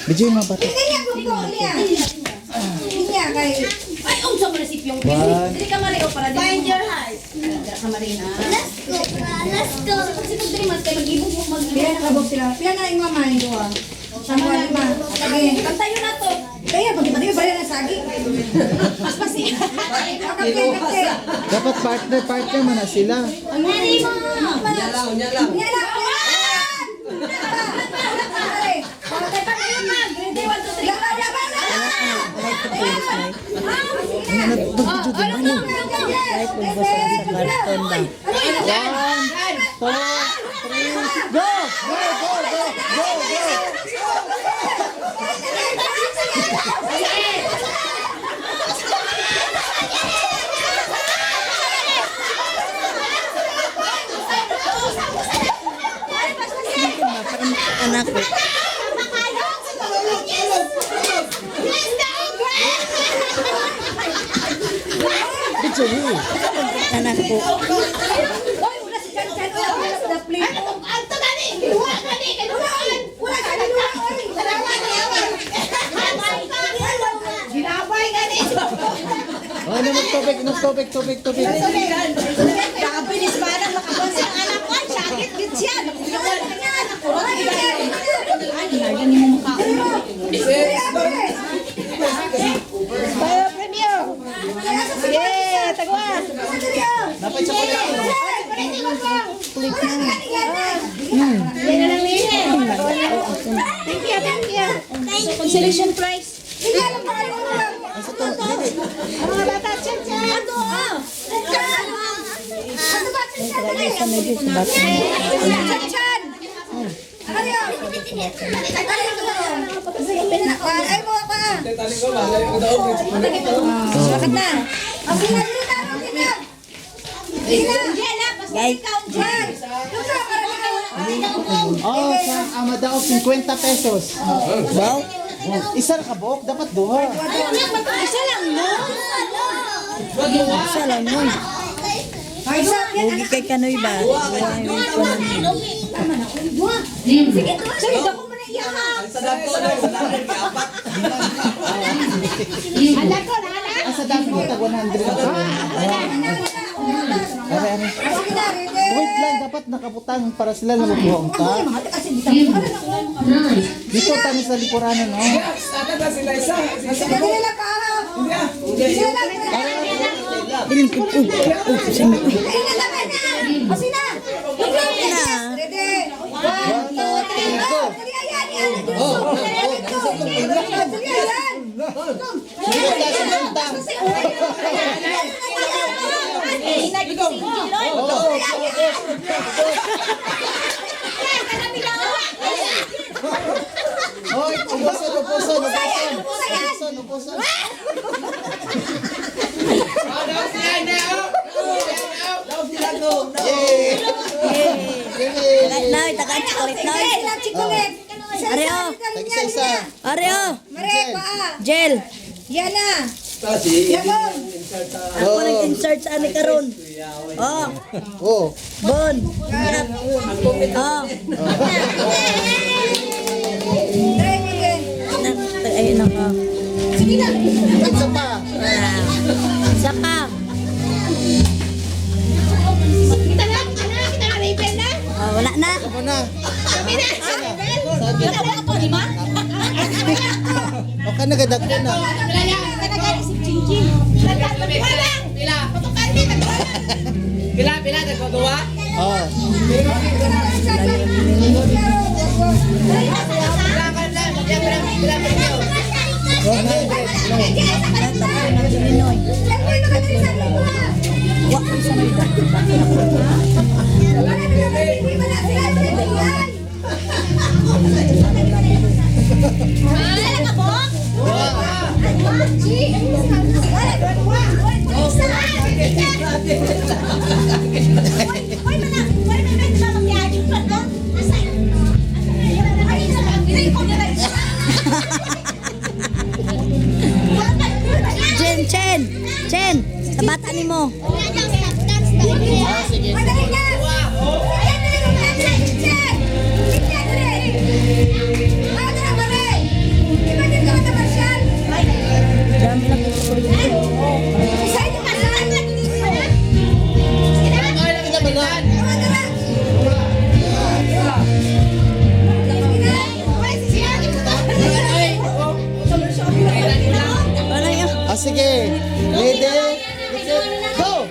Medyo yung mga bata. Ay, sa munisip yung Dili ka Mario para find your heart. Ka Marina. Let's go. Let's go. Kasi kung 3 months kayo mag-ibog Pila na kabog sila. Pila na yung mama nito ah. Sama lima. Sige. Kantayo na to. Kaya pag-ibig ba rin ang sagi? Mas masi. Dapat partner man na sila. Nari mo. Nyala. Anak ko. Anak ko. Oh, tubig. Nakabilis pa na makabasa ang anak ko. Sakit git siya. Para premium. Yeah, tagwa. Dapat sa kulit. Thank you. Consolation prize. Mga bata, chan. Ay mo pa. Bakit na? Oh, sa Amadaog 50 pesos. Wow. Isa ka buok, dapat duha. Isa lang, no? Isa lang nun. Huwag kay Kanoy ba? Sige, ako mo na iyahan. Hala ko, hala. Asa dagmo tag 100. Are. Wait lang, dapat nakabutang para sila na magbuhong ta. Dito tani sa lipuranan, no? Hoy, ubuson. Noy, tagaan chocolate Noy. Areo. Tag-isa. Areo. Gel. Yana. Ako nag-insert sa ani karon. Oh, Oh. bon. Oh. Ayun na ka. Isa pa. Isa pa. Kita na ribbon na. Oh, wala na. Ako na. Kami na. Sabi. Wala ko, di ba? O ka nagadag ko na. Kanagani si Chinching. Pila. Patukan ni. Pila, nagpagawa? Oh. Chen, sa bata ni mo. Sige. sige. Ready? Go!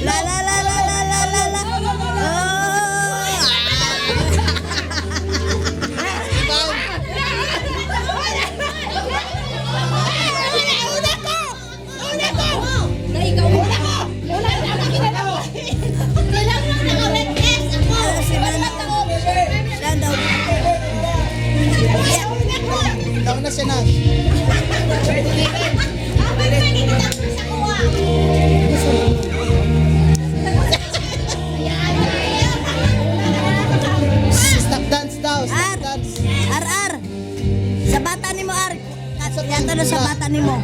La la la la la la la la. Siya daw. Daw na siya na. Stop dance daw. Stop dance. Ar. Sa bata ni mo, Ar. Yato na sa bata ni mo.